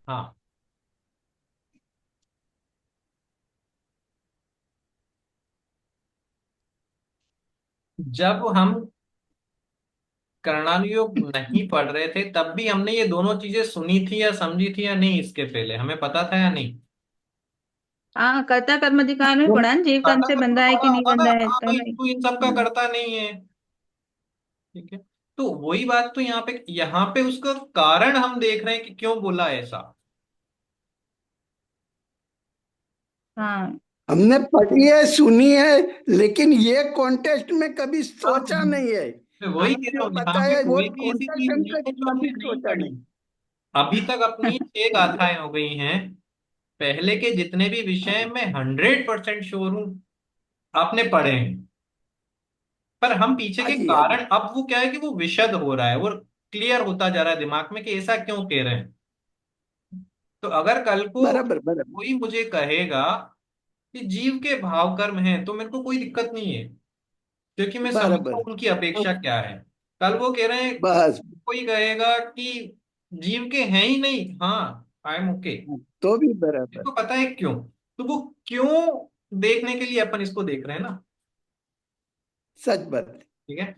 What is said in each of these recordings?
हाँ, जब हम कर्णानुयोग नहीं पढ़ रहे थे तब भी हमने ये दोनों चीजें सुनी थी या समझी थी या नहीं, इसके पहले हमें पता था या नहीं? हाँ, कर्ता कर्म अधिकार में तो पढ़ा ना, जीव कर्म कर्ता से कर्म तो बंधा है पढ़ा कि नहीं होगा ना, बंधा है, हाँ भाई, पहला ही। तू इन सब का करता नहीं है। ठीक है, तो वही बात तो यहाँ पे उसका कारण हम देख रहे हैं कि क्यों बोला ऐसा। हाँ हमने पढ़ी है, सुनी है, लेकिन ये कॉन्टेस्ट में कभी अब सोचा नहीं है। मैं वही आप कह रहा जो हूँ, यहाँ पे बताया वो कोई भी ऐसी कॉन्टेस्ट चीज नहीं हमने है जो कभी हमने नहीं सोचा पढ़ी। नहीं। अभी तक अपनी 6 गाथाएं हो गई हैं, पहले के जितने भी विषय हैं, मैं 100% श्योर हूँ आपने पढ़े हैं। पर हम पीछे हाँ के जी, हाँ जी। कारण, अब वो क्या है कि वो विशद हो रहा है, वो क्लियर होता जा रहा है दिमाग में कि ऐसा क्यों कह रहे हैं। तो अगर कल को बराबर बराबर। कोई मुझे कहेगा कि जीव के भाव कर्म हैं, तो मेरे को कोई दिक्कत नहीं है, क्योंकि मैं समझता हूँ बराबर। उनकी अपेक्षा क्या है। कल वो कह रहे हैं, बस। कोई कहेगा कि जीव के हैं ही नहीं, हाँ, आई एम ओके। तो भी बराबर। इसको पता है क्यों, तो वो क्यों देखने के लिए अपन इसको देख रहे हैं ना। सच बात। ठीक है,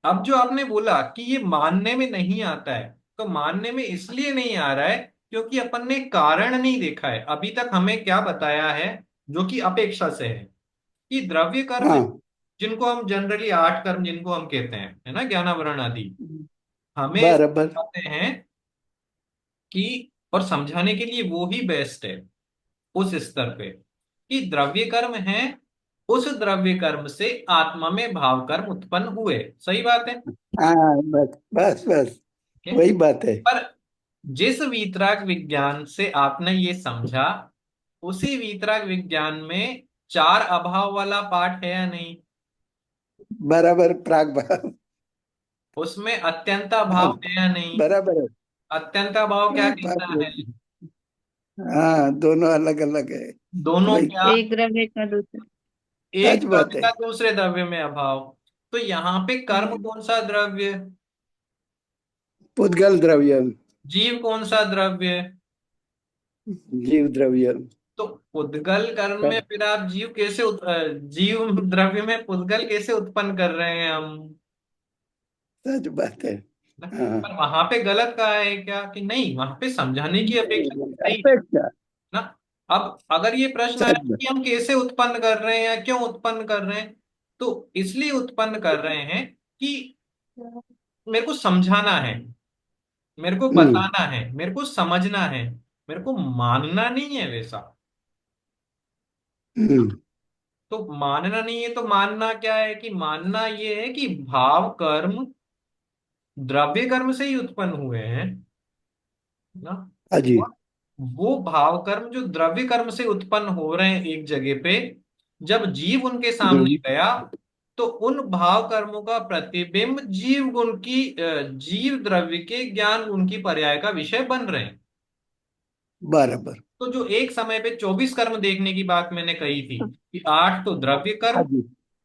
अब जो आपने बोला कि ये मानने में नहीं आता है, तो मानने में इसलिए नहीं आ रहा है क्योंकि अपन ने कारण नहीं देखा है अभी तक। हमें क्या बताया है, जो कि अपेक्षा से है, कि द्रव्य कर्म, हाँ। जिनको हम जनरली 8 कर्म जिनको हम कहते हैं, है ना, ज्ञानावरण आदि, हमें बराबर। बताते हैं कि, और समझाने के लिए वो ही बेस्ट है उस स्तर पे, कि द्रव्य कर्म है, उस द्रव्य कर्म से आत्मा में भाव कर्म उत्पन्न हुए। सही बात है। हाँ, बस बस बस। ठीक है? वही बात है। पर जिस वीतराग विज्ञान से आपने ये समझा, उसी वीतराग विज्ञान में 4 अभाव वाला पाठ है या नहीं? बराबर, प्राग भाव। उसमें अत्यंता भाव है या नहीं? बराबर है। अत्यंता भाव क्या बाप कहता रे। है? हाँ, दोनों अलग अलग है। दोनों वही। क्या? एक द्रव्य का दूसरा। एक सच बात द्रव्य है। का दूसरे द्रव्य में अभाव। तो यहाँ पे कर्म हम्म। कौन सा द्रव्य, पुद्गल द्रव्य। जीव कौन सा द्रव्य? जीव द्रव्य। तो पुद्गल कर्म में फिर आप जीव द्रव्य में पुद्गल कैसे उत्पन्न कर रहे हैं हम? सच बात है। ना? हाँ। पर वहां पे गलत कहा है क्या, कि नहीं, वहां पे समझाने की अपेक्षा सही है अपेक्षा। ना। अब अगर ये प्रश्न आया सच बात। कि हम कैसे उत्पन्न कर रहे हैं या क्यों उत्पन्न कर रहे हैं, तो इसलिए उत्पन्न कर रहे हैं कि मेरे को समझाना है, मेरे को हम्म। बताना है, मेरे को समझना है, मेरे को मानना नहीं है वैसा। हम्म। तो मानना नहीं है, तो मानना क्या है, कि मानना ये है कि भाव कर्म द्रव्य कर्म से ही उत्पन्न हुए हैं ना। हाँ जी। और वो भाव कर्म जो द्रव्य कर्म से उत्पन्न हो रहे हैं एक जगह पे, जब जीव उनके सामने हम्म। गया, तो उन भाव कर्मों का प्रतिबिंब जीव गुण की जीव द्रव्य के ज्ञान गुण की पर्याय का विषय बन रहे हैं। बराबर। तो जो एक समय पे 24 कर्म देखने की बात मैंने कही थी, कि 8 तो द्रव्य हाँ कर्म, जी।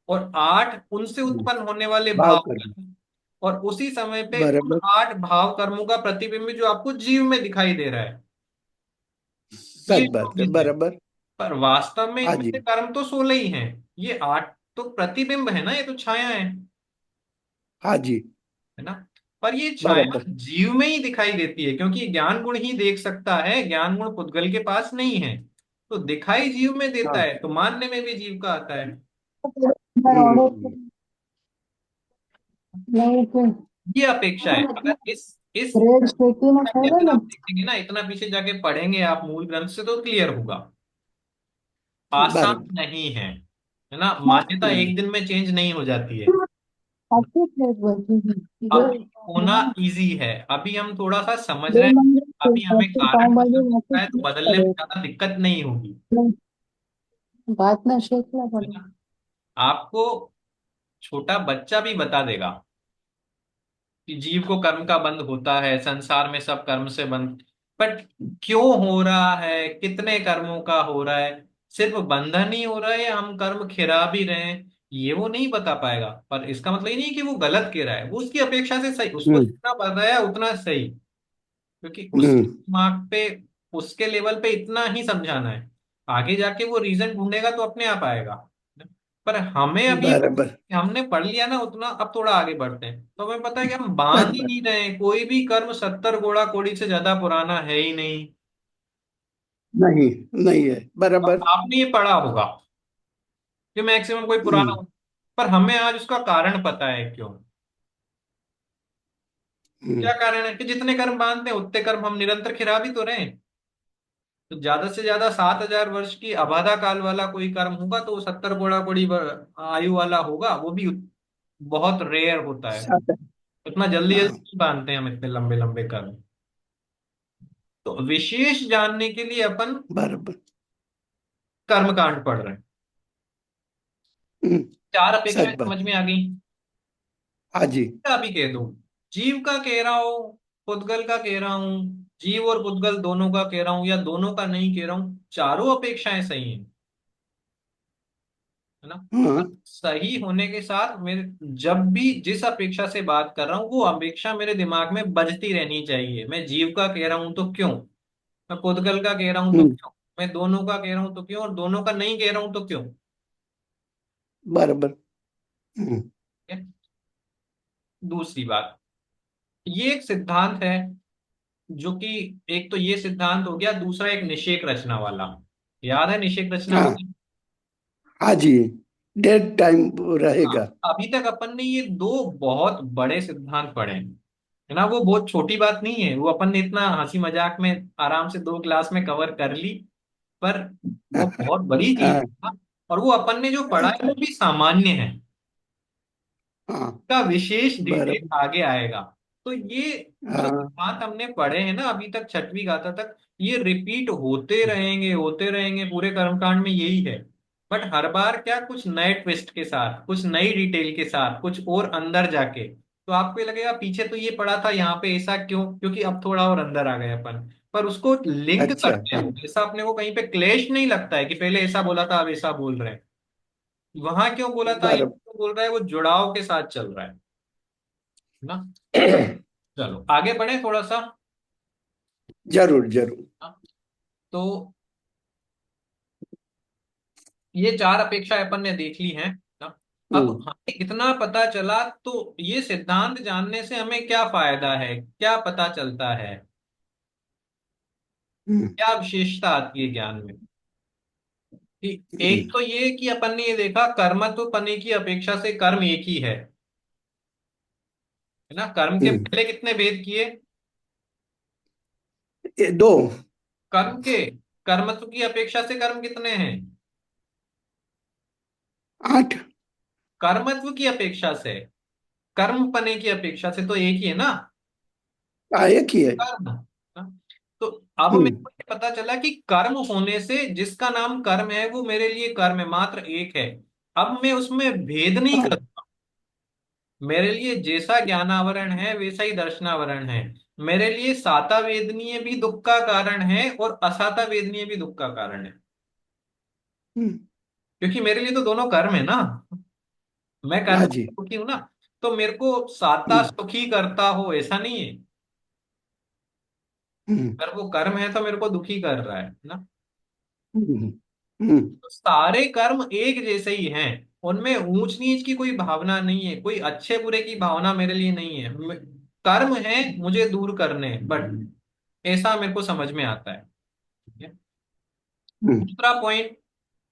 और 8 उनसे हम्म। उत्पन्न होने वाले भाव भाव कर्म। कर्म, और उसी समय पे उन बराबर। 8 भाव कर्मों का प्रतिबिंब जो आपको जीव में दिखाई दे रहा है, ये सच बात है। 24 है। बराबर। पर वास्तव में हाँ इनमें जी। से कर्म तो 16 ही हैं। ये 8 तो प्रतिबिंब है ना, ये तो छाया हाँ जी। है ना। पर ये छाया बराबर। जीव में ही दिखाई देती है, क्योंकि ज्ञान गुण ही देख सकता है, ज्ञान गुण पुद्गल के पास नहीं है। तो दिखाई जीव में देता हाँ। है, तो मानने में भी जीव का आता है। हम्म। ये अपेक्षा है। अगर इस अगर आप देखेंगे ना, इतना पीछे जाके पढ़ेंगे आप मूल ग्रंथ से, तो क्लियर होगा। आसान बराबर। नहीं है ना, मान्यता एक दिन में चेंज नहीं हो जाती है। अभी होना इजी है, अभी हम थोड़ा सा समझ रहे हैं, अभी हमें कारण पसंद होता है, तो बदलने में ज्यादा दिक्कत नहीं होगी, बात ना शेखला है पड़े। ना। आपको छोटा बच्चा भी बता देगा कि जीव को कर्म का बंध होता है, संसार में सब कर्म से बंध, बट क्यों हो रहा है, कितने कर्मों का हो रहा है, सिर्फ बंधन ही हो रहा है या हम कर्म खिरा भी रहे हैं, ये वो नहीं बता पाएगा। पर इसका मतलब ये नहीं कि वो गलत कह रहा है, वो उसकी अपेक्षा से सही, उसको हम्म। जितना बताया उतना सही। क्योंकि उस हम्म, दिमाग पे, उसके लेवल पे इतना ही समझाना है। आगे जाके वो रीजन ढूंढेगा तो अपने आप आएगा। पर हमें अभी, बराबर। हमने पढ़ लिया ना उतना, अब थोड़ा आगे बढ़ते हैं तो हमें पता है कि हम बांध ही बराबर। नहीं रहे हैं। कोई भी कर्म 70 घोड़ा कौड़ी से ज्यादा पुराना है ही नहीं। नहीं, नहीं है, तो बराबर। आपने ये पढ़ा होगा कि मैक्सिमम कोई पुराना हम्म, हो, पर हमें आज उसका कारण पता है क्यों। हम्म, क्या कारण है कि जितने कर्म बांधते हैं उतने कर्म हम निरंतर खिरा भी तो रहे हैं। तो ज्यादा से ज्यादा 7,000 वर्ष की अबाधा काल वाला कोई कर्म होगा तो वो 70 घोड़ा कौड़ी आयु वाला होगा, वो भी बहुत रेयर होता है। सात। इतना जल्दी जल्दी हाँ, नहीं बांधते हैं हम इतने लंबे लंबे कर्म। तो विशेष जानने के लिए अपन बराबर। कर्म कांड पढ़ रहे हैं। हम्म, चार सच अपेक्षाएं समझ बात। में आ गई। हाँ जी। अभी कह दो, जीव का कह रहा हूं, पुद्गल का कह रहा हूं, जीव और पुद्गल दोनों का कह रहा हूं, या दोनों का नहीं कह रहा हूं, चारों अपेक्षाएं सही हैं, है ना। हाँ, सही होने के साथ मेरे, जब भी जिस अपेक्षा से बात कर रहा हूं वो अपेक्षा मेरे दिमाग में बजती रहनी चाहिए। मैं जीव का कह रहा हूं तो क्यों, मैं पुद्गल का कह रहा हूं तो हम्म, क्यों, मैं दोनों का कह रहा हूं तो क्यों, और दोनों का नहीं कह रहा हूं तो क्यों। बराबर। हम्म, ठीक है? दूसरी बात, ये एक सिद्धांत है जो कि, एक तो ये सिद्धांत हो गया, दूसरा एक निषेक रचना वाला। याद है निषेक रचना हाँ, वाली। हाँ जी। डेट टाइम हाँ, रहेगा। अभी तक अपन ने ये दो बहुत बड़े सिद्धांत पढ़े हैं, है ना। वो बहुत छोटी बात नहीं है, वो अपन ने इतना हंसी मजाक में आराम से 2 क्लास में कवर कर ली। पर वो बहुत बड़ी चीज हाँ, है ना। और वो अपन ने जो पढ़ा है वो भी सामान्य है, हाँ, का विशेष डिटेल बराबर। आगे आएगा। तो ये जो हाँ, सिद्धांत हमने पढ़े हैं ना अभी तक, छठवीं गाथा तक, ये रिपीट होते रहेंगे, होते रहेंगे, पूरे कर्मकांड में यही है। बट हर बार क्या, कुछ नए ट्विस्ट के साथ, कुछ नई डिटेल के साथ, कुछ और अंदर जाके। तो आपको ये लगेगा पीछे तो ये पढ़ा था, यहाँ पे ऐसा क्यों, क्योंकि अब थोड़ा और अंदर आ गए अपन। पर उसको लिंक अच्छा। करते हैं, ऐसा अपने को कहीं पे क्लेश नहीं लगता है कि पहले ऐसा बोला था अब ऐसा बोल रहे हैं। वहां क्यों बोला था, ये बराबर। क्यों बोल रहा है, वो जुड़ाव के साथ चल रहा है ना। चलो आगे बढ़े थोड़ा सा। जरूर, जरूर। हाँ, तो ये चार अपेक्षाएं अपन ने देख ली हैं ना। अब हम्म, हमें इतना पता चला तो ये सिद्धांत जानने से हमें क्या फायदा है, क्या पता चलता है, हम्म, क्या विशेषता आती है ज्ञान में। कि हम्म, एक तो ये कि अपन ने ये देखा, कर्मत्व पने की अपेक्षा से कर्म एक ही है ना। कर्म के हम्म। पहले कितने भेद किए, ये दो। कर्म के, कर्मत्व की अपेक्षा से कर्म कितने हैं, 8। कर्मत्व की अपेक्षा से, कर्म पने की अपेक्षा से तो एक ही है ना, एक ही है। कर्म। हाँ? तो अब मेरे हम्म, को ये पता चला कि कर्म होने से, जिसका नाम कर्म है वो मेरे लिए कर्म है, मात्र एक है। अब मैं उसमें भेद नहीं हाँ, करता। मेरे लिए जैसा ज्ञानावरण है वैसा ही दर्शनावरण है। मेरे लिए साता वेदनीय भी दुख का कारण है और असाता वेदनीय भी दुख का कारण है। हम्म, क्योंकि मेरे लिए तो दोनों कर्म है ना, मैं कर्म हाँ से जी। दुखी हूं ना। तो मेरे को साता हम्म, सुखी करता हो ऐसा नहीं है। हम्म, अगर वो कर्म है तो मेरे को दुखी कर रहा है ना। हम्म, हम्म, तो सारे कर्म एक जैसे ही हैं, उनमें ऊंच नीच की कोई भावना नहीं है, कोई अच्छे बुरे की भावना मेरे लिए नहीं है। कर्म है मुझे दूर करने, बट ऐसा मेरे को समझ में आता है। ठीक है? हम्म, दूसरा पॉइंट,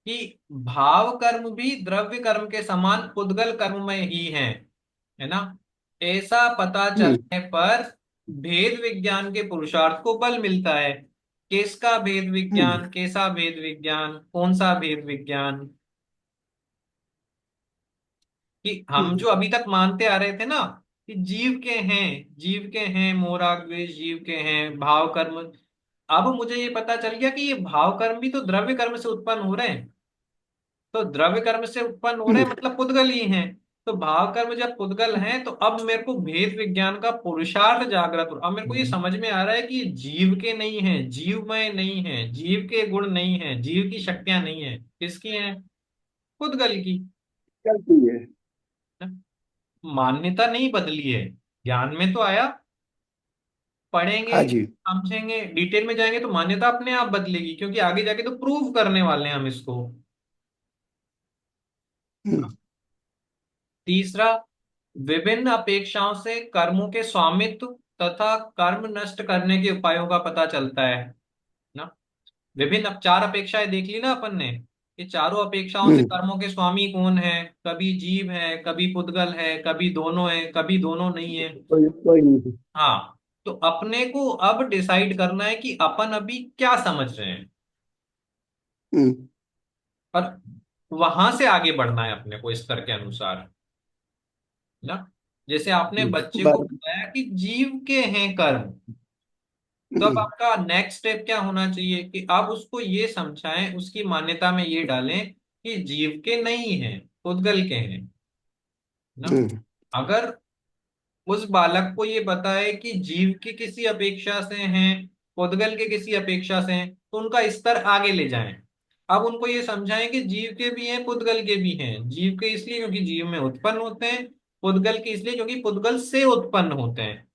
कि भाव कर्म भी द्रव्य कर्म के समान पुद्गल कर्म में ही है ना। ऐसा पता हम्म, चलने पर भेद विज्ञान के पुरुषार्थ को बल मिलता है। किसका भेद हम्म, विज्ञान, कैसा भेद विज्ञान, कौन सा भेद विज्ञान। कि हम हम्म, जो अभी तक मानते आ रहे थे ना कि जीव के हैं, जीव के हैं मोराग द्वेष, जीव के हैं भाव कर्म। अब मुझे ये पता चल गया कि ये भाव कर्म भी तो द्रव्य कर्म से उत्पन्न हो रहे हैं। तो द्रव्य कर्म से उत्पन्न हो रहे हम्म, हैं मतलब पुद्गल ही हैं। तो भाव कर्म जब पुद्गल हैं तो अब मेरे को भेद विज्ञान का पुरुषार्थ जागृत हो, अब मेरे को ये हम्म, समझ में आ रहा है कि ये जीव के नहीं है, जीवमय नहीं है, जीव के गुण नहीं है, जीव की शक्तियां नहीं है, किसकी हैं, पुद्गल की। चलती है। मान्यता नहीं बदली है, ज्ञान में तो आया। पढ़ेंगे, हाँ जी। समझेंगे, डिटेल में जाएंगे तो मान्यता अपने आप बदलेगी, क्योंकि आगे जाके तो प्रूव करने वाले हैं हम इसको। हम्म, तीसरा, विभिन्न अपेक्षाओं से कर्मों के स्वामित्व तथा कर्म नष्ट करने के उपायों का पता चलता है ना। विभिन्न, अब चार अपेक्षाएं देख ली ना अपन ने, ये चारों अपेक्षाओं से हम्म, कर्मों के स्वामी कौन है, कभी जीव है, कभी पुद्गल है, कभी दोनों है, कभी दोनों नहीं है। कोई नहीं। हाँ, तो अपने को अब डिसाइड करना है कि अपन अभी क्या समझ रहे हैं, हम्म, और वहां से आगे बढ़ना है अपने को स्तर के अनुसार ना। जैसे आपने बच्चे को बराबर। बताया कि जीव के हैं कर्म, तो अब हम्म, आपका नेक्स्ट स्टेप क्या होना चाहिए कि आप उसको ये समझाएं, उसकी मान्यता में ये डालें कि जीव के नहीं हैं, पुद्गल के हैं ना। हम्म, अगर उस बालक को ये बताए कि जीव की किसी अपेक्षा से हैं, पुद्गल के किसी अपेक्षा से हैं, तो उनका स्तर आगे ले जाएं। अब उनको ये समझाएं कि जीव के भी हैं, पुद्गल के भी हैं। जीव के इसलिए क्योंकि जीव में उत्पन्न होते हैं, पुद्गल के इसलिए क्योंकि पुद्गल से उत्पन्न होते हैं।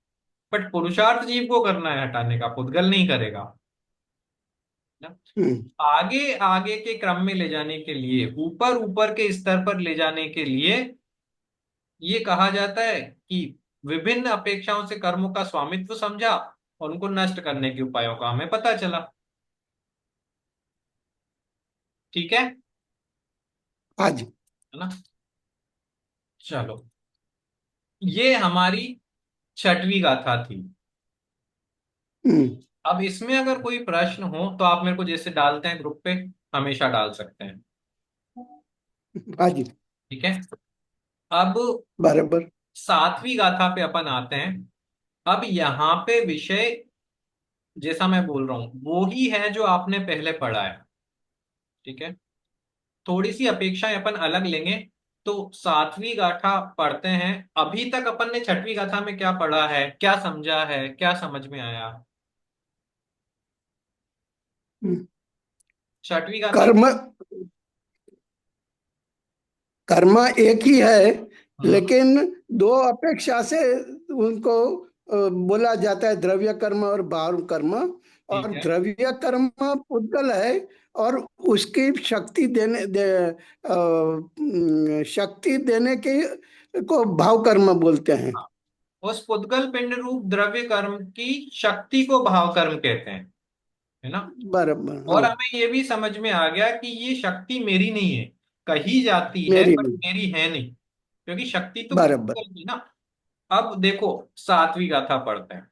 बट पुरुषार्थ जीव को करना है हटाने का, पुद्गल नहीं करेगा ना। हम्म, आगे आगे के क्रम में ले जाने के लिए, ऊपर ऊपर के स्तर पर ले जाने के लिए ये कहा जाता है कि विभिन्न अपेक्षाओं से कर्मों का स्वामित्व समझा और उनको नष्ट करने के उपायों का हमें पता चला। ठीक है हाँ जी। है ना। चलो, ये हमारी छठवीं गाथा थी। हम्म, अब इसमें अगर कोई प्रश्न हो तो आप मेरे को जैसे डालते हैं ग्रुप पे, हमेशा डाल सकते हैं। हाँ जी। ठीक है। अब बराबर। सातवीं गाथा पे अपन आते हैं। अब यहाँ पे विषय जैसा मैं बोल रहा हूं वो ही है जो आपने पहले पढ़ा है। ठीक है, थोड़ी सी अपेक्षाएं अपन अलग लेंगे। तो सातवीं गाथा पढ़ते हैं। अभी तक अपन ने छठवीं गाथा में क्या पढ़ा है, क्या समझा है, क्या समझ में आया। हम्म, छठवीं गाथा कर्म, कर्म एक ही है, हम्म। लेकिन दो अपेक्षा से उनको बोला जाता है, द्रव्य कर्म और बाह्य कर्म। और ठीक है। द्रव्य कर्म पुद्गल है, और उसकी शक्ति देने के को भाव कर्म बोलते हैं। हाँ, उस पुद्गल पिंड रूप द्रव्य कर्म की शक्ति को भाव कर्म कहते हैं, है ना। बराबर, और हाँ। हमें ये भी समझ में आ गया कि ये शक्ति मेरी नहीं है, कही जाती है मेरी पर नहीं। मेरी है नहीं, क्योंकि शक्ति तो बराबर। पुद्गल की ना। अब देखो, सातवीं गाथा पढ़ते हैं।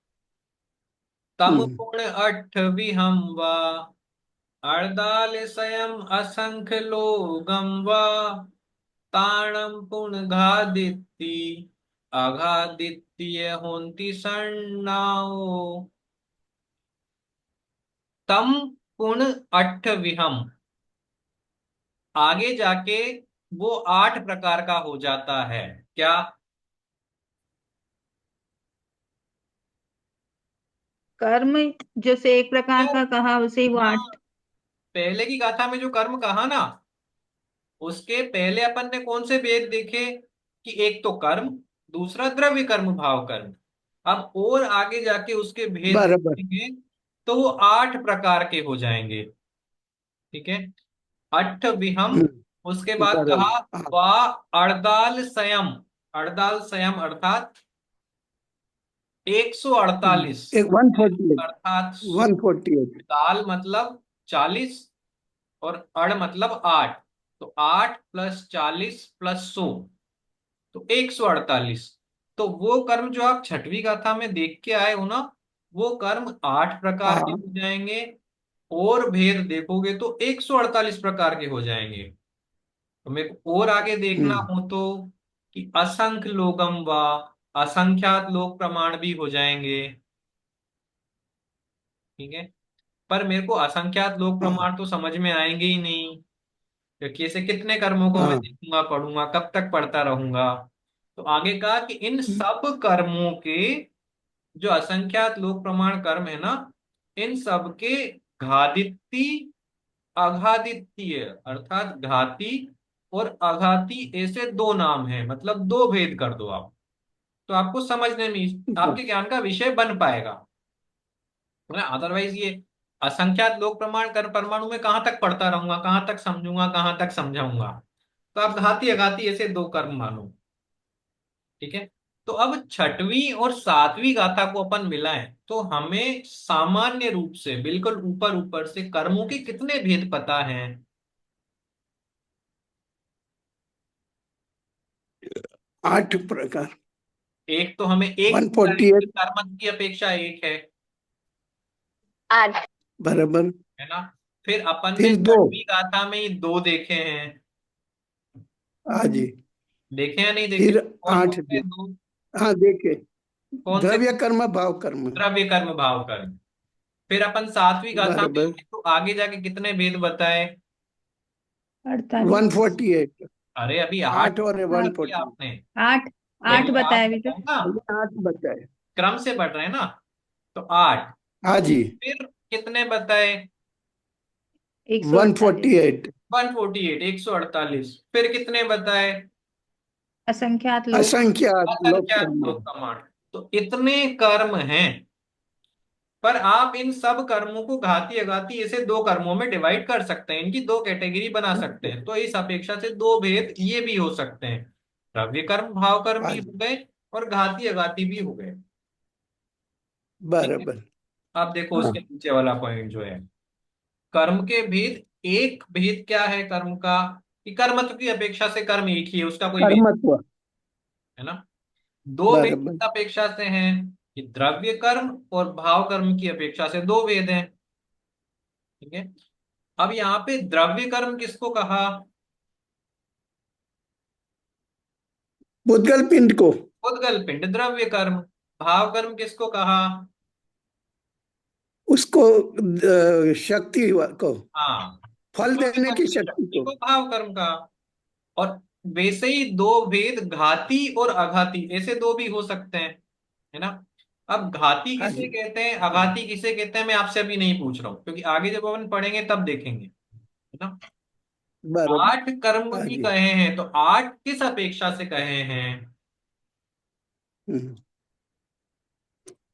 तम हम्म, पुण अठ विहम वा अर्दालसयम् असंख्य लोगम वा ताणम पुन घादित्ति अघादित्य होन्ति सन्नाओ तम पुन अठ विहम। आगे जाके वो आठ प्रकार का हो जाता है। क्या? कर्म जैसे एक प्रकार यार, का कहा उसे ही वो हाँ, आठ। पहले की गाथा में जो कर्म कहा ना, उसके पहले अपन ने कौन से भेद देखे कि एक तो कर्म, दूसरा द्रव्य कर्म भाव कर्म। अब और आगे जाके उसके भेद बराबर। देखेंगे तो वो आठ प्रकार के हो जाएंगे। ठीक है, अट्ठ विहम। उसके बाद कहा बराबर, हाँ। वा अर्दाल संयम। अर्दाल संयम अर्थात 148। एक 148। अर्थात 148। दाल मतलब 40 और अड़ मतलब 8। तो 8 + 40 + 100, तो 148। तो वो कर्म जो आप छठवीं गाथा में देख के आए हो ना, वो कर्म आठ प्रकार के हाँ। हो जाएंगे। और भेद देखोगे तो 148 प्रकार के हो जाएंगे। तो मेरे को और आगे देखना हम्म, हो तो कि असंख्य लोगम व असंख्यात लोक प्रमाण भी हो जाएंगे। ठीक है, पर मेरे को असंख्यात लोक हाँ, प्रमाण तो समझ में आएंगे ही नहीं, क्योंकि ऐसे कितने कर्मों को मैं हाँ। देखूंगा, पढ़ूंगा, कब तक पढ़ता रहूंगा। तो आगे कहा कि इन सब कर्मों के, जो असंख्यात लोक प्रमाण कर्म है ना, इन सब के घादित्य अघादित्य अर्थात घाती और अघाती, ऐसे दो नाम हैं, मतलब दो भेद कर दो आप, तो आपको समझने में, आपके ज्ञान का विषय बन पाएगा। है ना। अदरवाइज ये असंख्यात लोक प्रमाण कर परमाणु में कहाँ तक पढ़ता रहूंगा, कहाँ तक समझूंगा, कहाँ तक समझाऊंगा। तो आप घाती अघाती ऐसे दो कर्म मानो। ठीक है। तो अब छठवीं और सातवीं गाथा को अपन मिलाएं तो हमें सामान्य रूप से बिल्कुल ऊपर ऊपर से कर्मों के कितने भेद पता हैं। 8 प्रकार। एक तो हमें एक पता है कि 148। कर्म की अपेक्षा एक है। 8। बराबर। है ना। फिर अपन ने फिर 2। छठवीं गाथा में ही दो देखे हैं। हाँ जी। देखे या नहीं देखे। फिर कौन कौन 8 से दो। दो। हाँ देखे। कौन से। द्रव्य कर्म भाव कर्म। द्रव्य कर्म भाव कर्म। फिर अपन सातवीं गाथा में बराबर। आए तो आगे जाके कितने भेद बताए। 48। 148। अरे अभी आठ 8 और बताए अभी 148। आपने। 8। वही 8 आप बताया बेटा। बताओ ना। अभी 8 बताए। क्रम से बढ़ रहे हैं ना। तो आठ। हाँ जी। फिर कितने बताए। 148। 148। 148 148। फिर कितने बताए। असंख्यात लोक। असंख्यात लोक असंख्यात कर्म। लोक प्रमाण। तो इतने कर्म हैं। पर आप इन सब कर्मों को घाती अघाती ऐसे दो कर्मों में डिवाइड कर सकते हैं, इनकी दो कैटेगरी बना सकते हैं। तो इस अपेक्षा से दो भेद ये भी हो सकते हैं। द्रव्य कर्म भाव कर्म हाँ भी जी। हो गए और घाती अघाती भी हो गए। ठीक है। बराबर। आप देखो हाँ। उसके नीचे वाला पॉइंट जो है कर्म के भेद। एक भेद क्या है कर्म का कि कर्मत्व की अपेक्षा से कर्म एक ही है, उसका कोई भेद। कर्मत्व। है ना। दो भेद बराबर। किस अपेक्षा से हैं कि द्रव्य कर्म और भाव कर्म की अपेक्षा से दो भेद हैं। ठीक है। अब यहाँ पे द्रव्य कर्म किसको कहा। उद्गल पिंड को। उद्गल पिंड द्रव्य कर्म। भाव कर्म किसको कहा। उसको शक्ति को। हाँ। तो फल द्रव्य देने कर्म की की शक्ति शक्ति को। को भाव कर्म का। और वैसे ही दो भेद घाती और अघाती ऐसे दो भी हो सकते हैं। है ना। अब घाती हाँ किसे जी। कहते हैं अघाती किसे कहते हैं मैं आपसे अभी नहीं पूछ रहा हूँ, क्योंकि आगे जब अपन पढ़ेंगे तब देखेंगे। है ना। बराबर। आठ कर्म हाँ भी जी। कहे हैं तो आठ किस अपेक्षा से कहे हैं। हम्म।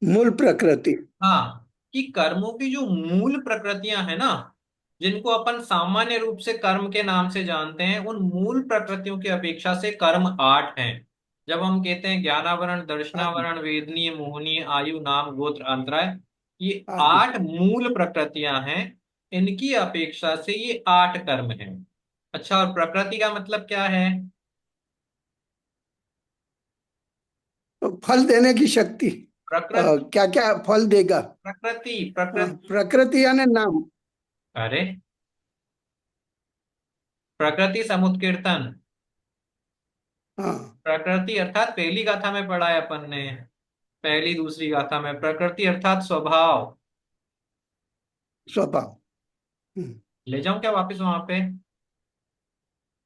मूल प्रकृति। हाँ। कि कर्मों की जो मूल प्रकृतियां हैं ना, जिनको अपन सामान्य रूप से कर्म के नाम से जानते हैं, उन मूल प्रकृतियों की अपेक्षा से कर्म आठ हैं। जब हम कहते हैं ज्ञानावरण हाँ जी। दर्शनावरण वेदनीय मोहनीय आयु नाम गोत्र अंतराय, ये हाँ जी। आठ मूल प्रकृतियां हैं। इनकी अपेक्षा से ये आठ कर्म हैं। अच्छा, और प्रकृति का मतलब क्या है। तो फल देने की शक्ति। प्रकृति। क्या क्या फल देगा। प्रकृति प्रकृति। प्रकृति यानी नाम। अरे प्रकृति समुत्कीर्तन। हाँ। प्रकृति अर्थात पहली गाथा में पढ़ा है अपन ने। पहली दूसरी गाथा में प्रकृति अर्थात स्वभाव। स्वभाव। हम्म। ले जाऊं क्या वापस वहां पे।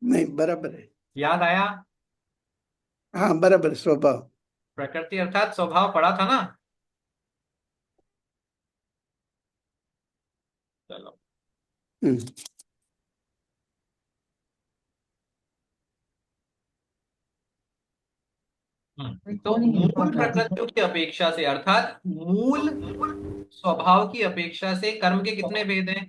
नहीं बराबर है। याद आया। हाँ बराबर स्वभाव। प्रकृति अर्थात स्वभाव पढ़ा था ना। चलो। हम्म। तो मूल प्रकृतियों की अपेक्षा से अर्थात मूल स्वभाव की अपेक्षा से कर्म के कितने भेद हैं।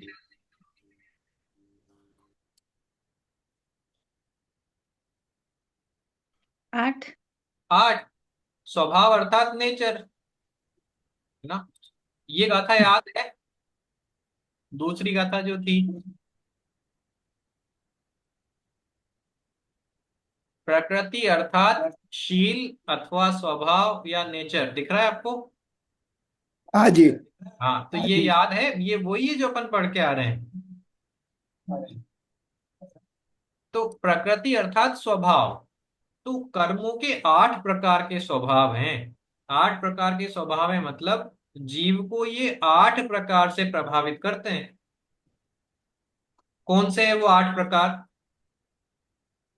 8। आठ। स्वभाव अर्थात नेचर। है ना। ये गाथा याद है। दूसरी गाथा जो थी प्रकृति अर्थात शील अथवा स्वभाव या नेचर, दिख रहा है आपको। हाँ जी। हाँ, तो ये याद है, ये वही है जो अपन पढ़ के आ रहे हैं। तो प्रकृति अर्थात स्वभाव। तो कर्मों के आठ प्रकार के स्वभाव हैं। आठ प्रकार के स्वभाव है मतलब जीव को ये आठ प्रकार से प्रभावित करते हैं। कौन से हैं वो आठ प्रकार।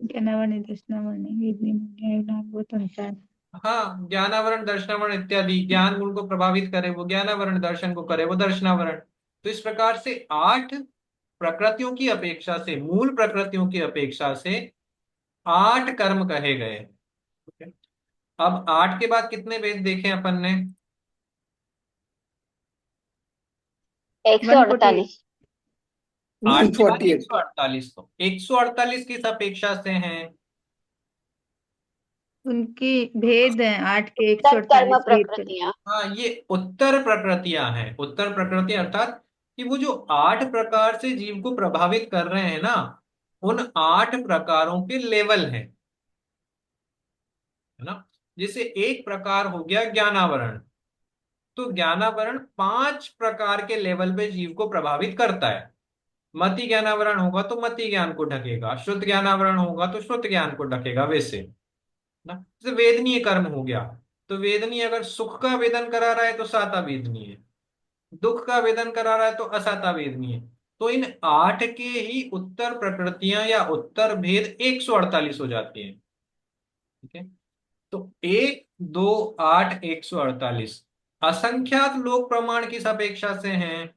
ज्ञानावरण दर्शनावरण वेदनी मोहनी नाम गोत्र अंतराय। हाँ, ज्ञानावरण दर्शनावरण इत्यादि, ज्ञान गुण को प्रभावित करे वो ज्ञानावरण, दर्शन को करे वो दर्शनावरण। तो इस प्रकार से आठ प्रकृतियों की अपेक्षा से मूल प्रकृतियों की अपेक्षा से आठ कर्म कहे गए। अब आठ के बाद कितने वेद देखे अपन ने। 148। 148। आठ वन के बाद फोर्टी एक एट सौ अड़तालीस तो 148 किस अपेक्षा से हैं? उनकी भेद है 8 के उत्तर कर्म 148 भेद कर। प्रकृतियां। हाँ, ये उत्तर प्रकृतियां हैं। उत्तर प्रकृति अर्थात कि वो जो 8 प्रकार से जीव को प्रभावित कर रहे हैं ना, उन 8 प्रकारों के लेवल हैं, है ना। जैसे एक प्रकार हो गया ज्ञानावरण, तो ज्ञानावरण 5 प्रकार के लेवल पे जीव को प्रभावित करता है। मति ज्ञानावरण होगा तो मति ज्ञान को ढकेगा, श्रुत ज्ञानावरण होगा तो श्रुत ज्ञान को ढकेगा, वैसे ना। जैसे वेदनीय कर्म हो गया, तो वेदनीय अगर सुख का वेदन करा रहा है तो साता वेदनीय, दुख का वेदन करा रहा है तो असाता वेदनीय। तो इन 8 के ही उत्तर प्रकृतियां या उत्तर भेद 148 हो जाती हैं। ठीक है, तो 1 2 8 148 असंख्यात लोक प्रमाण किस अपेक्षा से हैं?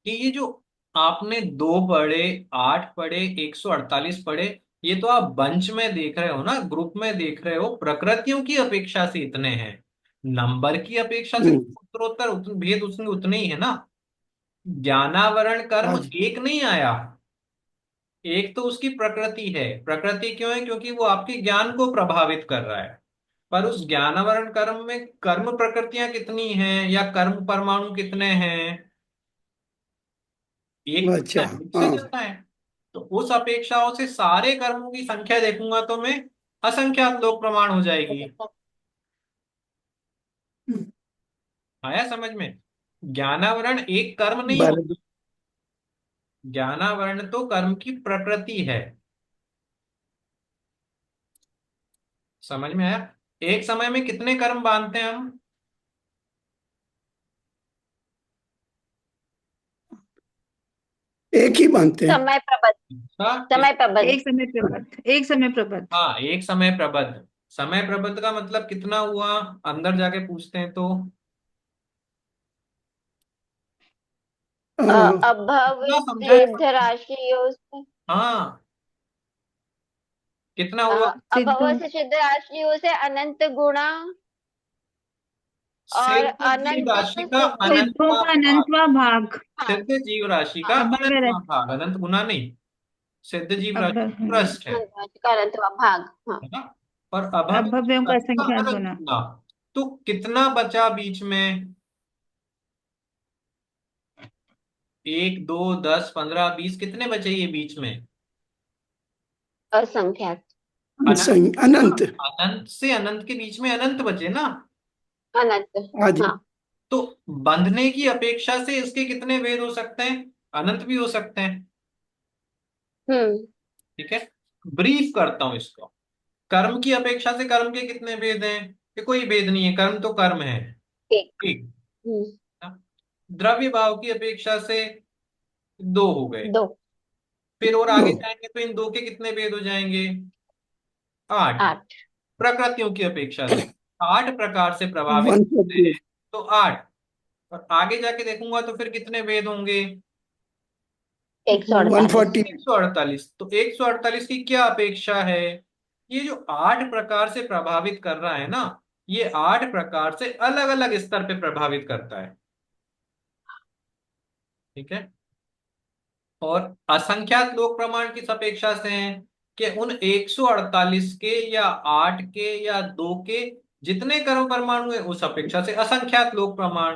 कि ये जो आपने 2 पढ़े, 8 पढ़े, 148 पढ़े, ये तो आप बंच में देख रहे हो ना, ग्रुप में देख रहे हो, प्रकृतियों की अपेक्षा से इतने हैं। नंबर की अपेक्षा से उत्तरोत्तर भेद उसमें उतने ही है ना। ज्ञानावरण कर्म हाँ जी। एक नहीं आया, एक तो उसकी प्रकृति है। प्रकृति क्यों है? क्योंकि वो आपके ज्ञान को प्रभावित कर रहा है। पर उस ज्ञानावरण कर्म में कर्म प्रकृतियां कितनी हैं या कर्म परमाणु कितने हैं? एक अच्छा। एक से हाँ। चलता है। तो उस अपेक्षाओं से सारे कर्मों की संख्या देखूंगा तो मैं असंख्यात लोक प्रमाण हो जाएगी। आया समझ में? ज्ञानावरण एक कर्म नहीं हो, बराबर। ज्ञानावरण तो कर्म की प्रकृति है। समझ में आया? एक समय में कितने कर्म बांधते हैं हम? एक ही मानते हैं। समय प्रबंध। हाँ, समय प्रबंध। एक समय प्रबद्ध, एक समय प्रबद्ध। हाँ, एक समय प्रबद्ध। समय प्रबद्ध का मतलब कितना हुआ? अंदर जाके पूछते हैं तो अभव कितना समझा है? सिद्ध राशियों से। हाँ, कितना हुआ? अभव सिद्धों से सिद्ध राशियों से अनंत गुणा और सिद्ध जीव अनंत राशि का सिद्धि। सिद्धों अनंतवा का भाग। अनंतवा भाग। हाँ। सिद्ध जीव राशि का हाँ। अभव्य अनंतवा रच भाग, अनंत गुना नहीं। सिद्ध जीव राशि अभव पृष्ठ अनंत राशि का अनंतवा भाग। हाँ। है ना। और अभव जीव अभव्यों का राशि का असंख्यात अनंत गुना। गुना। तो कितना बचा बीच में? 1 2 10 15 20, कितने बचे ये बीच में? असंख्यात। अनंत। अनंत। अनंत से अनंत के बीच में अनंत बचे ना। अनंत। हाँ जी। हाँ। तो बंधने की अपेक्षा से इसके कितने भेद हो सकते हैं? अनंत भी हो सकते हैं। हम्म। ठीक है, ब्रीफ करता हूं इसको। कर्म की अपेक्षा से कर्म के कितने भेद हैं? कि कोई भेद नहीं है, कर्म तो कर्म है। एक। ठीक। हम्म। द्रव्य भाव की अपेक्षा से 2 हो गए। दो। फिर और दो। आगे जाएंगे तो इन 2 के कितने भेद हो जाएंगे? 8। 8। प्रकृतियों की अपेक्षा से 8 प्रकार से प्रभावित वन होते फोर्टी हैं, तो 8। और आगे जाके देखूंगा तो फिर कितने भेद होंगे? एक सौ वन अड़तालीस फोर्टी 148। तो 148 की क्या अपेक्षा है? ये जो 8 प्रकार से प्रभावित कर रहा है ना, ये 8 प्रकार से अलग अलग स्तर पे प्रभावित करता है। ठीक है। और असंख्यात लोक प्रमाण किस अपेक्षा से हैं? कि उन 148 के या 8 के या 2 के जितने कर्म परमाणु है उस अपेक्षा से असंख्यात लोक प्रमाण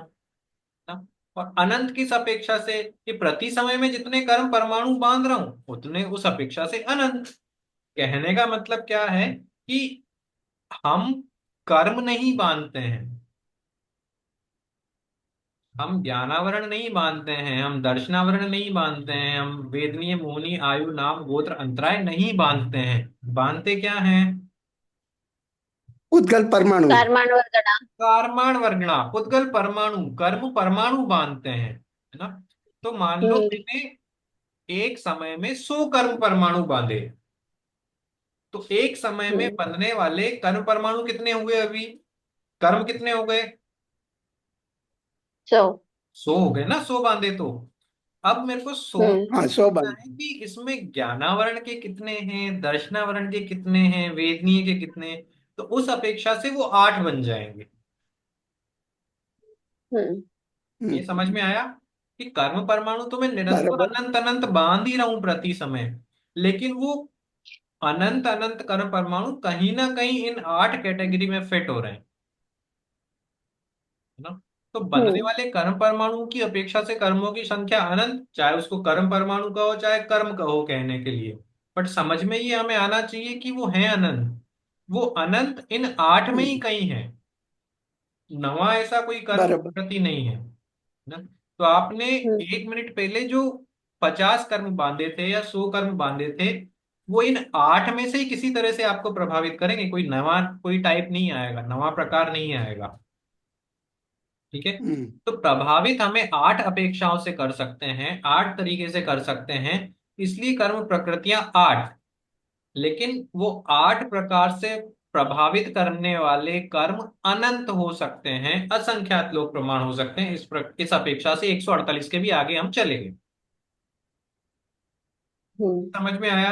ना। और अनंत किस अपेक्षा से? कि प्रति समय में जितने कर्म परमाणु बांध रहा हूं उतने उस अपेक्षा से अनंत। कहने का मतलब क्या है कि हम कर्म नहीं बांधते हैं, हम ज्ञानावरण नहीं बांधते हैं, हम दर्शनावरण नहीं बांधते हैं, हम वेदनीय मोहनी आयु नाम गोत्र अंतराय नहीं बांधते हैं। बांधते क्या हैं? उद्गल परमाणु। कारमान वर्गना। कारमाण वर्गणा पुद्गल परमाणु, कर्म परमाणु बांधते हैं, है ना। तो मान लो हम्म। मैंने एक समय में 100 कर्म परमाणु बांधे, तो एक समय में हम्म। बनने वाले कर्म परमाणु कितने हुए? अभी कर्म कितने हो गए? सो। 100 हो गए ना, 100 बांधे तो। अब मेरे को हम्म। सोचना हाँ, 100 बार। है कि इसमें ज्ञानावरण के कितने हैं, दर्शनावरण के कितने हैं, वेदनीय के कितने हैं। तो उस अपेक्षा से वो 8 बन जाएंगे। हम्म, ये समझ में आया कि कर्म परमाणु तो मैं निरंतर बराबर। अनंत अनंत बांध ही रहा हूं प्रति समय, लेकिन वो अनंत अनंत कर्म परमाणु कहीं ना कहीं इन 8 कैटेगरी में फिट हो रहे हैं, है ना। तो बनने हम्म। वाले कर्म परमाणु की अपेक्षा से कर्मों की संख्या अनंत, चाहे उसको कर्म परमाणु कहो चाहे कर्म कहो कहने के लिए, बट समझ में ये हमें आना चाहिए कि वो है अनंत। वो अनंत इन 8 में ही हम्म, कहीं है, नवा ऐसा कोई कर्म बराबर। प्रति नहीं है ना। तो आपने हम्म। 1 मिनट पहले जो 50 कर्म बांधे थे या 100 कर्म बांधे थे, वो इन 8 में से ही किसी तरह से आपको प्रभावित करेंगे, कोई नवा कोई टाइप नहीं आएगा, नवा प्रकार नहीं आएगा। ठीक है। हम्म, तो प्रभावित हमें 8 अपेक्षाओं से कर सकते हैं, 8 तरीके से कर सकते हैं, इसलिए कर्म प्रकृतियां 8। लेकिन वो 8 प्रकार से प्रभावित करने वाले कर्म अनंत हो सकते हैं, असंख्यात लोक प्रमाण हो सकते हैं। इस अपेक्षा से 148 के भी आगे हम चलेंगे। हम्म। समझ में आया?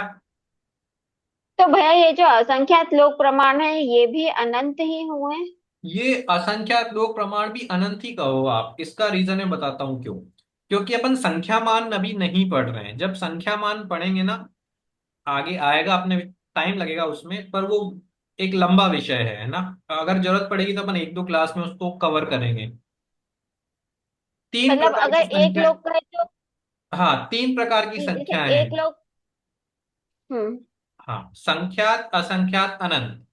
तो भैया ये जो असंख्यात लोक प्रमाण है ये भी अनंत ही हुए? ये असंख्यात लोक प्रमाण भी अनंत ही कहो आप, इसका रीजन मैं बताता हूं क्यों। क्योंकि अपन संख्या मान अभी नहीं पढ़ रहे हैं, जब संख्या मान पढ़ेंगे ना, आगे आएगा, अपने टाइम लगेगा उसमें, पर वो एक लंबा विषय है ना। अगर जरूरत पड़ेगी तो अपन 1-2 क्लास में उसको कवर करेंगे। तीन मतलब प्रकार अगर की एक संख्या, लोग है तो हाँ 3 प्रकार की जैसे संख्याएं हैं। एक लोग। हम्म। हाँ, संख्यात असंख्यात अनंत,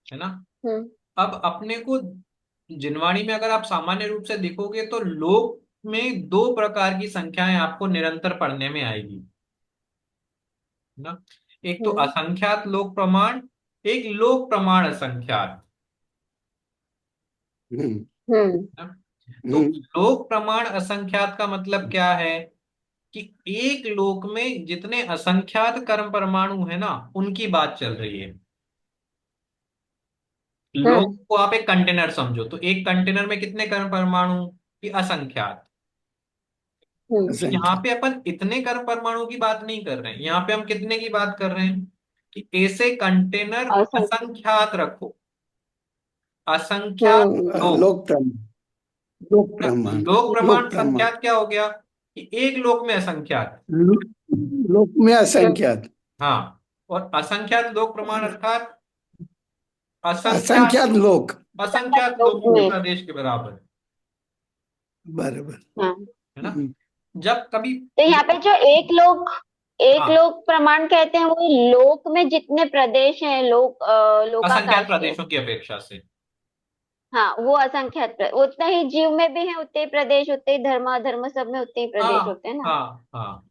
है ना। हम्म। अब अपने को जिनवाणी में अगर आप सामान्य रूप से देखोगे तो लोक में 2 प्रकार की संख्याएं आपको निरंतर पढ़ने में आएगी, है ना। एक तो हम्म। असंख्यात लोक प्रमाण, एक लोक प्रमाण असंख्यात, हम्म, है हम्म। ना। तो हम्म, लोक प्रमाण असंख्यात का मतलब क्या है कि एक लोक में जितने असंख्यात कर्म परमाणु है ना, उनकी बात चल रही है। लोक हम्म। को आप एक कंटेनर समझो, तो एक कंटेनर में कितने कर्म परमाणु की असंख्यात। हम्म। यहाँ असंख्य। पे अपन इतने कर्म परमाणु की बात नहीं कर रहे हैं, यहाँ पे हम कितने की बात कर रहे हैं कि ऐसे कंटेनर असंख्य। असंख्यात रखो, असंख्यात हम्म। लोक। लोक प्रमाण। लोक प्रमाण। लोक प्रमाण लोक प्रमाण। संख्यात क्या हो गया कि एक लोक में असंख्यात। लो- लोक में हम्म। असंख्यात। हाँ, और असंख्यात लोक प्रमाण अर्थात असंख्यात असंख्यात लोक, लोक। असंख्यात असंख्यात लोग लोगों के में। प्रदेश के बराबर, बराबर। हाँ। है ना। हम्म, जब कभी, तो यहाँ पे जो एक हाँ, लोक प्रमाण कहते हैं वो लोक में जितने प्रदेश हैं असंख्यात लोकाकाश के। प्रदेशों की अपेक्षा से, हाँ वो असंख्यात उतना ही जीव में भी है, उतने ही प्रदेश, उतने ही धर्म अधर्म सब में उतने ही प्रदेश हाँ होते हैं ना। हाँ हाँ।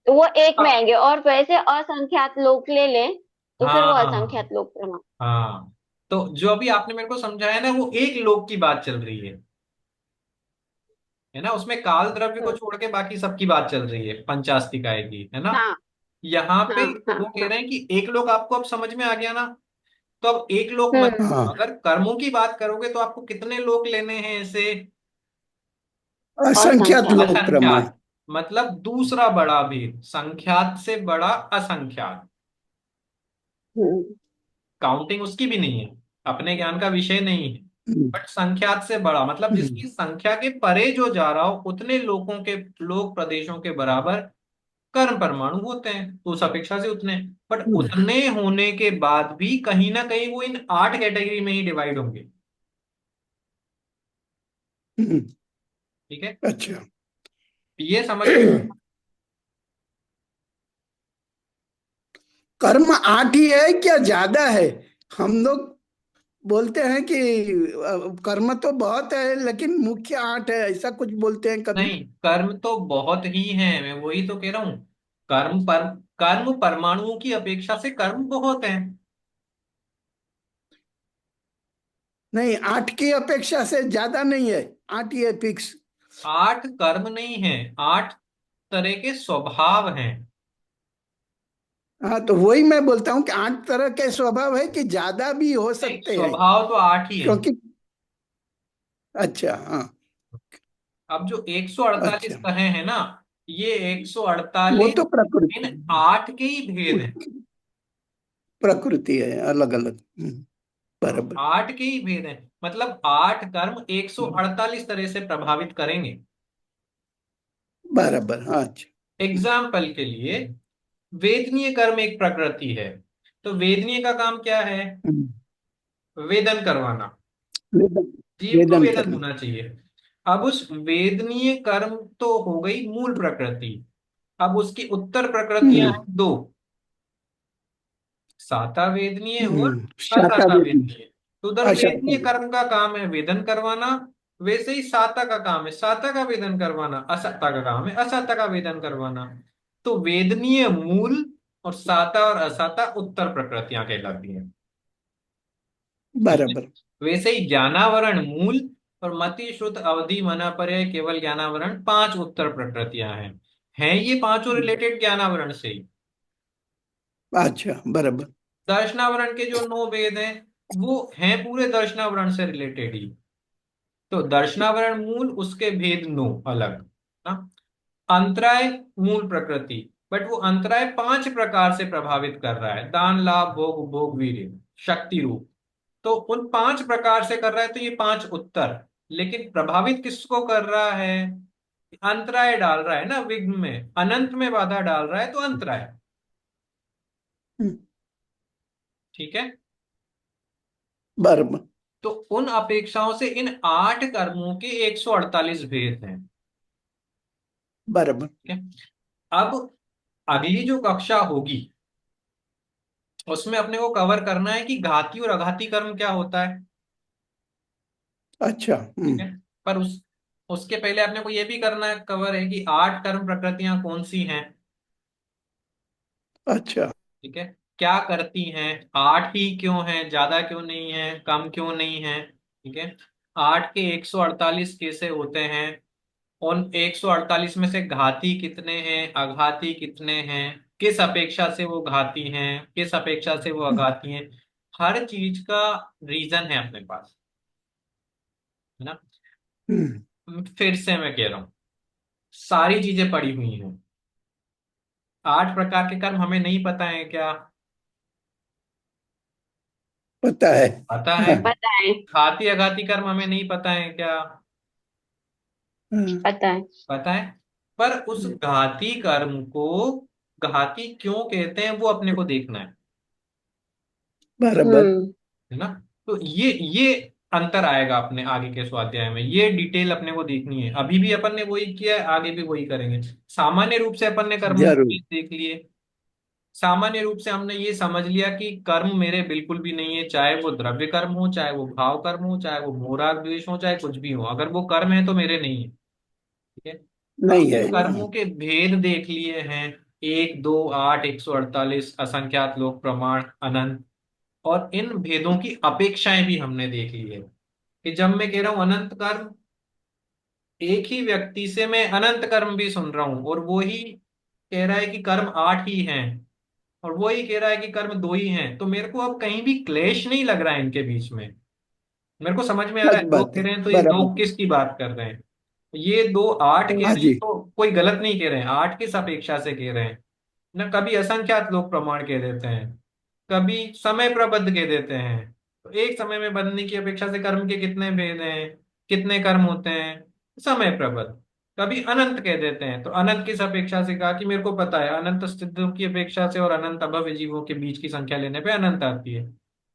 तो वो एक में अब आएंगे, और वैसे असंख्यात लोक ले लें तो फिर वो हाँ असंख्यात लोक प्रमाण। हाँ, तो जो अभी आपने मेरे को समझाया ना, वो एक लोक की बात चल रही है ना। उसमें काल द्रव्य को हम्म। छोड़ के बाकी सबकी बात चल रही है, पंचास्तिकाय की, है ना। हाँ। यहाँ पे हाँ। हाँ। वो कह हाँ। रहे हैं कि एक लोक आपको अब समझ में आ गया ना। तो अब एक लोक मत, हम्म। हाँ। अगर कर्मों की बात करोगे तो आपको कितने लोक लेने हैं ऐसे, असंख्यात असंख्यात। लोक प्रमाण। असंख्यात। मतलब दूसरा बड़ा भेद, संख्यात से बड़ा असंख्यात। हम्म। काउंटिंग उसकी भी नहीं है, अपने ज्ञान का विषय नहीं है, हम्म, बट संख्यात से बड़ा मतलब हम्म, जिसकी संख्या के परे जो जा रहा हो, उतने लोगों के, लोक प्रदेशों के बराबर कर्म परमाणु होते हैं, तो उस अपेक्षा से उतने। बट उतने होने के बाद भी कहीं ना कहीं वो इन 8 कैटेगरी में ही डिवाइड होंगे। हम्म, ठीक है, अच्छा। ये समझ में। कर्म 8 ही है क्या ज्यादा है? हम लोग बोलते हैं कि कर्म तो बहुत है लेकिन मुख्य 8 है, ऐसा कुछ बोलते हैं कभी। नहीं, कर्म तो बहुत ही है, मैं वही तो कह रहा हूं। कर्म परमाणुओं की अपेक्षा से कर्म बहुत है। नहीं, 8 की अपेक्षा से ज्यादा नहीं है। 8 ही है फिक्स। 8 कर्म नहीं है, 8 तरह के स्वभाव हैं। हाँ, तो वही मैं बोलता हूँ कि 8 तरह के स्वभाव है कि ज्यादा भी हो नहीं, सकते हैं। स्वभाव तो 8 ही है। क्योंकि अच्छा, हाँ। अब जो 148 अच्छा, कहे हैं ना, ये वो 148 तो प्रकृति इन 8 के ही भेद हैं। प्रकृति है अलग अलग। बराबर। 8 के ही भेद हैं, मतलब 8 कर्म 148 तरह से प्रभावित करेंगे। बराबर, हाँ, अच्छा। एग्जाम्पल के लिए, वेदनीय कर्म एक प्रकृति है, तो वेदनीय का काम क्या है? हम्म, वेदन करवाना, वेदन, जीव को वेदन वेदन करना। होना चाहिए। अब उस वेदनीय कर्म तो हो गई मूल प्रकृति, अब उसकी उत्तर प्रकृतियां हम्म। हैं दो, साता वेदनीय और शाखा असाता वेदन। वेदनीय। तो उधर अशाखा वेदनीय वेदन। कर्म का काम है वेदन करवाना, वैसे ही साता का काम है साता का वेदन करवाना, असाता का काम है असाता का वेदन करवाना। तो वेदनीय मूल और साता और असाता उत्तर प्रकृतियां कहलाती हैं। ठीक है, बराबर। वैसे ही ज्ञानावरण मूल और मति श्रुत अवधि मना पर्याय केवल ज्ञानावरण, पांच उत्तर प्रकृतियां हैं ये पांचों रिलेटेड ज्ञानावरण से ही। अच्छा, बराबर। दर्शनावरण के जो 9 वेद हैं वो हैं पूरे दर्शनावरण से रिलेटेड ही। तो दर्शनावरण मूल, उसके भेद 9 अलग ना। अंतराय मूल प्रकृति, बट वो अंतराय 5 प्रकार से प्रभावित कर रहा है, दान लाभ भोग उपभोग वीर्य शक्ति रूप। तो उन 5 प्रकार से कर रहा है, तो ये 5 उत्तर। लेकिन प्रभावित किसको कर रहा है? अंतराय डाल रहा है ना, विघ्न में अनंत में बाधा डाल रहा है, तो अंतराय। हम्म, ठीक है, बराबर। तो उन अपेक्षाओं से इन 8 कर्मों के 148 भेद हैं। बराबर। ठीक है, अब अगली जो कक्षा होगी उसमें अपने को कवर करना है कि घाती और अघाती कर्म क्या होता है। अच्छा। ठीक है, पर उसके पहले अपने को यह भी करना है, कवर है कि 8 कर्म प्रकृतियां कौन सी हैं। अच्छा। ठीक है, क्या करती हैं, 8 ही क्यों हैं, ज्यादा क्यों नहीं है, कम क्यों नहीं है। ठीक है, 8 के 148 कैसे होते हैं, उन 148 में से घाती कितने हैं, अघाती कितने हैं, किस अपेक्षा से वो घाती हैं, किस अपेक्षा से वो अघाती हैं, हर चीज का रीजन है अपने पास, है ना। हम्म, फिर से मैं कह रहा हूं, सारी चीजें पड़ी हुई हैं। 8 प्रकार के कर्म हमें नहीं पता है क्या? पता है। पता है। हाँ, पता है। घाती अघाती कर्म हमें नहीं पता है क्या? हाँ, पता है। पता है। पर उस घाती कर्म को घाती क्यों कहते हैं वो अपने को देखना बराबर। हम्म। है ना। तो ये अंतर आएगा अपने आगे के स्वाध्याय में, ये डिटेल अपने को देखनी है। अभी भी अपन ने वही किया है, आगे भी वही करेंगे। सामान्य रूप से अपन ने कर्मों को जरूर। देख लिए। सामान्य रूप से हमने ये समझ लिया कि कर्म मेरे बिल्कुल भी नहीं है, चाहे वो द्रव्य कर्म हो, चाहे वो भाव कर्म हो, चाहे वो मोह राग द्वेष हो, चाहे कुछ भी हो, अगर वो कर्म है तो मेरे नहीं है। ठीक है, तो नहीं है। हमने हाँ, कर्मों के भेद देख लिए हैं, 1 2 8 148 असंख्यात लोक प्रमाण अनंत। और इन भेदों की अपेक्षाएं भी हमने देख ली है कि जब मैं कह रहा हूं अनंत कर्म, एक ही व्यक्ति से मैं अनंत कर्म भी सुन रहा हूं, और वो ही कह रहा है कि कर्म 8 ही हैं, और वो ही कह रहा है कि कर्म 2 ही हैं, तो मेरे को अब कहीं भी क्लेश नहीं लग रहा है इनके बीच में। मेरे को समझ में आ रहा है, सच दो बात कह है। रहे हैं तो ये बराबर। दो किसकी बात कर रहे हैं। ये दो 8 कह हाँ रहे हैं जी। तो कोई गलत नहीं कह रहे हैं, 8 किस अपेक्षा से कह रहे हैं ना। कभी असंख्यात लोग प्रमाण कह देते हैं, कभी समय प्रबद्ध कह देते हैं। तो एक समय में बंधने की अपेक्षा से कर्म के कितने भेद हैं, कितने कर्म होते हैं, समय प्रबद्ध। कभी अनंत कह देते हैं, तो अनंत किस अपेक्षा से कहा कि मेरे को पता है अनंत अस्तित्व की अपेक्षा से और अनंत अभव्य जीवों के बीच की संख्या लेने पे अनंत आती है।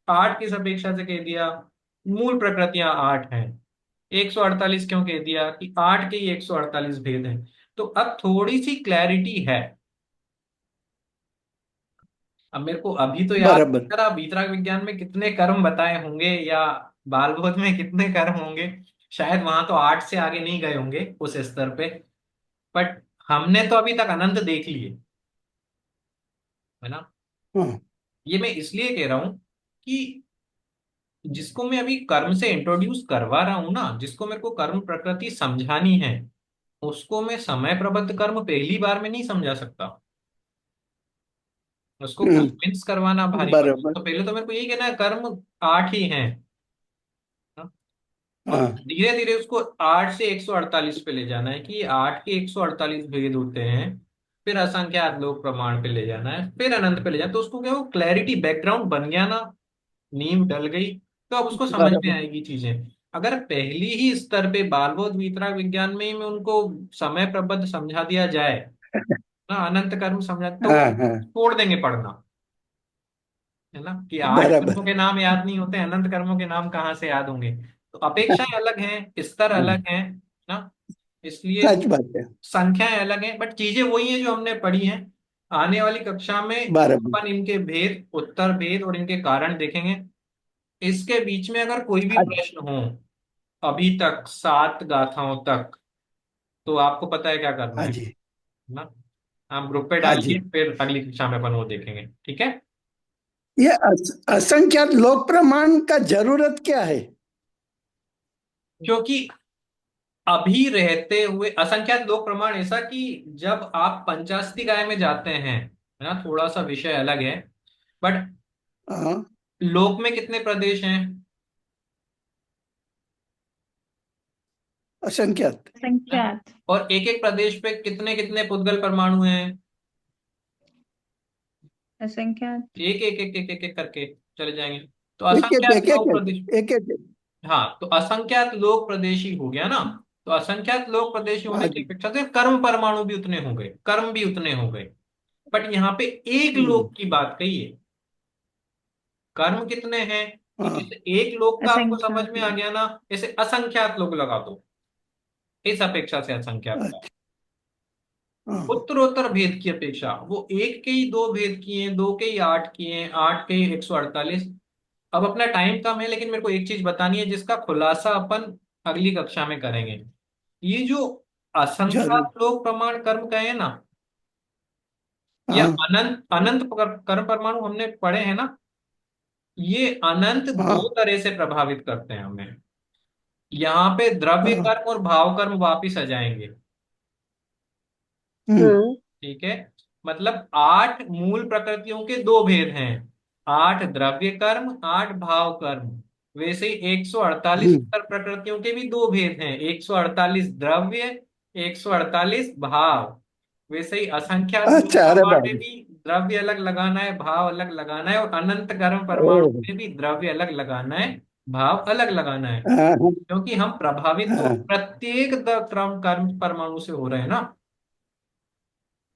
8 किस अपेक्षा से कह दिया, मूल प्रकृतियां 8 हैं। 148 क्यों कह दिया कि 8 के ही 148 भेद हैं। तो अब थोड़ी सी क्लैरिटी है। अब मेरे को अभी तो याद नहीं बराबर। आ रहा वीतराग विज्ञान में कितने कर्म बताए होंगे, या बाल बोध में कितने कर्म होंगे। शायद वहां तो 8 से आगे नहीं गए होंगे उस स्तर पे। बट हमने तो अभी तक अनंत देख लिए, है ना। हाँ। ये मैं इसलिए कह रहा हूं कि जिसको मैं अभी कर्म से इंट्रोड्यूस करवा रहा हूं ना, जिसको मेरे को कर्म प्रकृति समझानी है, उसको मैं समय प्रबद्ध कर्म पहली बार में नहीं समझा सकता। उसको कन्विंस करवाना भारी पड़ता, बराबर। तो पहले तो मेरे को यही कहना है कर्म 8 ही हैं, हाँ? और हाँ। धीरे धीरे उसको 8 से 148 पे ले जाना है कि 8 के 148 भेद होते हैं। फिर असंख्यात लोक प्रमाण पे ले जाना है, फिर अनंत पे ले जाना, तो उसको क्या वो क्लैरिटी बैकग्राउंड बन गया ना, नींव डल गई। तो अब उसको समझ में बराबर। आएगी चीजें। अगर पहली ही स्तर पे बालबोध वीतराग विज्ञान में ही में उनको समय प्रबंध समझा दिया जाए ना, अनंत कर्म समझा, तो हाँ वो हाँ। छोड़ देंगे पढ़ना, है ना, कि आठ कर्मों बराबर। के नाम याद नहीं होते, अनंत कर्मों के नाम कहाँ से याद होंगे। तो अपेक्षाएं अलग हैं, स्तर हाँ, अलग हैं ना, इसलिए सच बात है। संख्याएं अलग हैं, बट चीजें वही हैं जो हमने पढ़ी हैं। आने वाली कक्षा में बराबर। अपन इनके भेद, उत्तर भेद और इनके कारण देखेंगे। इसके बीच में अगर कोई भी हाँ प्रश्न हो, अभी तक 7 गाथाओं तक, तो आपको पता है क्या करना हाँ है जी। ना, आप ग्रुप पे हाँ डालिए, जी। फिर अगली कक्षा में अपन वो देखेंगे, ठीक है। ये असंख्यात लोक प्रमाण का जरूरत क्या है? क्योंकि अभी रहते हुए असंख्यात लोक प्रमाण ऐसा कि जब आप पंचास्ति गाय में जाते हैं, है ना, थोड़ा सा विषय अलग है, बट हाँ। लोक में कितने प्रदेश हैं? असंख्यात। हैं? संख्यात। और एक एक प्रदेश पे कितने कितने पुद्गल परमाणु हैं? असंख्यात। एक एक एक एक एक एक करके चले जाएंगे। तो एक एक असंख्यात एक लोक एक प्रदेश, एक एक एक। हाँ, तो असंख्यात लोक प्रदेशी हो गया ना। तो असंख्यात लोक प्रदेशी होने हाँ की जी। अपेक्षा से कर्म परमाणु भी उतने हो गए, कर्म भी उतने हो गए। बट यहाँ पे एक हम्म। लोक की बात कही है, कर्म कितने हैं, तो हाँ। इस एक लोक का आपको समझ असंख्यात में आ लोग। गया ना, इसे असंख्यात लोग लगा दो, इस अपेक्षा से असंख्यात का। अच्छा। हाँ उत्तरोत्तर भेद की अपेक्षा वो एक के ही 2 भेद किए, 2 के ही 8 किए, 8 के ही 148। अब अपना टाइम कम है, लेकिन मेरे को एक चीज बतानी है जिसका खुलासा अपन अगली कक्षा में करेंगे। ये जो जरूर। असंख्यात लोग प्रमाण कर्म कहे ना, या हाँ अनंत अनंत कर्म परमाणु हमने पढ़े हैं ना, ये अनंत हाँ 2 तरह से प्रभावित करते हैं हमें। यहाँ पे द्रव्य हाँ। कर्म और भाव कर्म वापिस आ जाएंगे, हम्म। हम्म ठीक है। मतलब 8 मूल प्रकृतियों के 2 भेद हैं, 8 द्रव्य कर्म, 8 भाव कर्म। वैसे ही 148 हम्म। उत्तर प्रकृतियों के भी 2 भेद हैं, 148 द्रव्य, 148 भाव। वैसे ही असंख्यात लोक अच्छा, अरे प्रमाण में बाबू। भी द्रव्य अलग लगाना है, भाव अलग लगाना है, और अनंत कर्म परमाणु ओह। में भी द्रव्य अलग लगाना है, भाव अलग लगाना है। हाँ हाँ क्योंकि हम प्रभावित तो हाँ। प्रत्येक क्रम कर्म परमाणु से हो रहे हैं ना।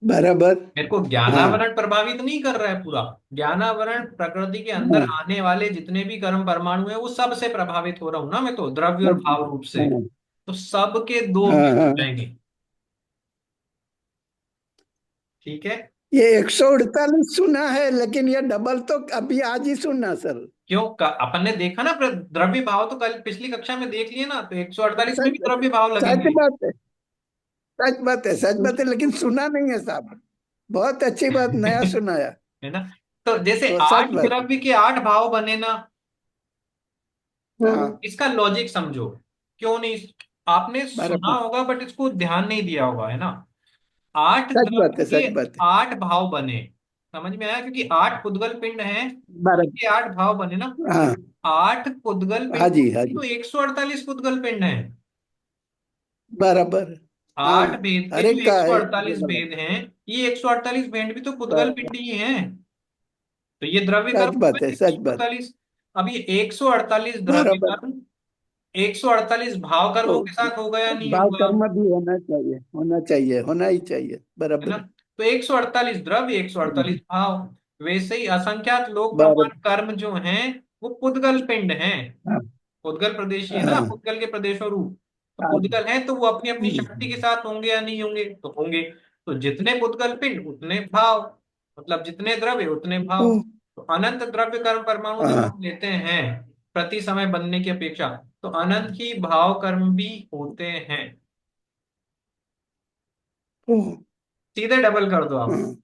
बराबर। मेरे को हाँ ज्ञानावरण प्रभावित नहीं कर रहा है पूरा, ज्ञानावरण प्रकृति के अंदर हाँ आने वाले जितने भी कर्म परमाणु हैं वो सब से प्रभावित हो रहा हूं ना मैं, तो द्रव्य और सब। भाव रूप से। हाँ तो सबके 2 हाँ भेद हो हाँ। जाएंगे, ठीक है। ये 148 सुना है, लेकिन ये डबल तो अभी आज ही सुना सर। क्यों अपन ने देखा ना, द्रव्य भाव तो कल पिछली कक्षा में देख लिए ना, तो 148 में सच। भी द्रव्य भाव सच लगेंगे, बात है। सच बात है, सच बात है, लेकिन सुना नहीं है साहब। बहुत अच्छी बात नया सुनाया। है ना। तो जैसे तो सच 8 बात है। द्रव्य के 8 भाव बने ना, हम्म हाँ। इसका लॉजिक समझो। क्यों नहीं, आपने सुना बराबर। होगा बट इसको ध्यान नहीं दिया होगा, है ना। 8 सच बात द्रव्य है, के सच बात है। 8 भाव बने, समझ में आया, क्योंकि 8 पुद्गल पिंड हैं, बराबर। उनके 8 भाव बने ना। हाँ 8 पुद्गल हाँ पिंड जी, हाँ तो जी। 148 पुद्गल पिंड हैं। बराबर। 8 हाँ, भेद के हर जो एक का है 148 अलग अलग। भेद हैं, ये 148 भेद भी तो पुद्गल पिंड ही हैं। तो ये द्रव्य कर्म सच हो बात है, गए सच बात। 148। अब ये 148 द्रव्य बराबर। कर्म 148 भाव कर्मों तो के साथ होगा या नहीं भाव होगा, कर्म भी होना चाहिए, होना चाहिए, होना ही चाहिए। है ना। बराबर। तो 148 द्रव्य, 148 हम्म। भाव। वैसे ही असंख्यात लोक बराबर। प्रमाण कर्म जो हैं वो पुद्गल पिंड हैं, हाँ पुद्गल प्रदेशी है ना, हाँ पुद्गल के प्रदेशों रूप। तो हाँ। पुद्गल है तो वो अपनी अपनी शक्ति के हम्म। साथ होंगे या नहीं होंगे, तो होंगे। तो जितने पुद्गल पिंड उतने भाव, मतलब जितने द्रव्य उतने ओ। भाव। तो अनंत द्रव्य कर्म परमाणु जब हाँ। हम लेते हैं प्रति समय बनने की अपेक्षा, तो अनंत ही भाव कर्म भी होते हैं। ओ। सीधे डबल कर दो आप। हाँ।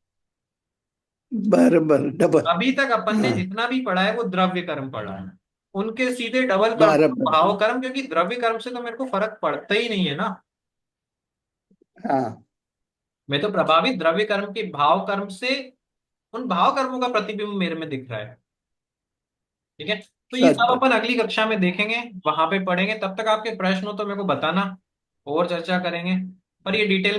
बराबर, डबल। अभी तक अपन ने हाँ। जितना भी पढ़ा है वो द्रव्य कर्म पढ़ा है, उनके सीधे डबल कर दो बराबर। भाव कर्म, क्योंकि द्रव्य कर्म से तो मेरे को फर्क पड़ता ही नहीं है ना। हाँ। मैं तो प्रभावित द्रव्य कर्म के भाव कर्म से, उन भाव कर्मों का प्रतिबिंब मेरे में दिख रहा है, ठीक है। तो ये सच सब बात। अपन अगली कक्षा में देखेंगे, वहां पे पढ़ेंगे। तब तक आपके प्रश्न हो तो मेरे को बताना, और चर्चा करेंगे। और ये डिटेल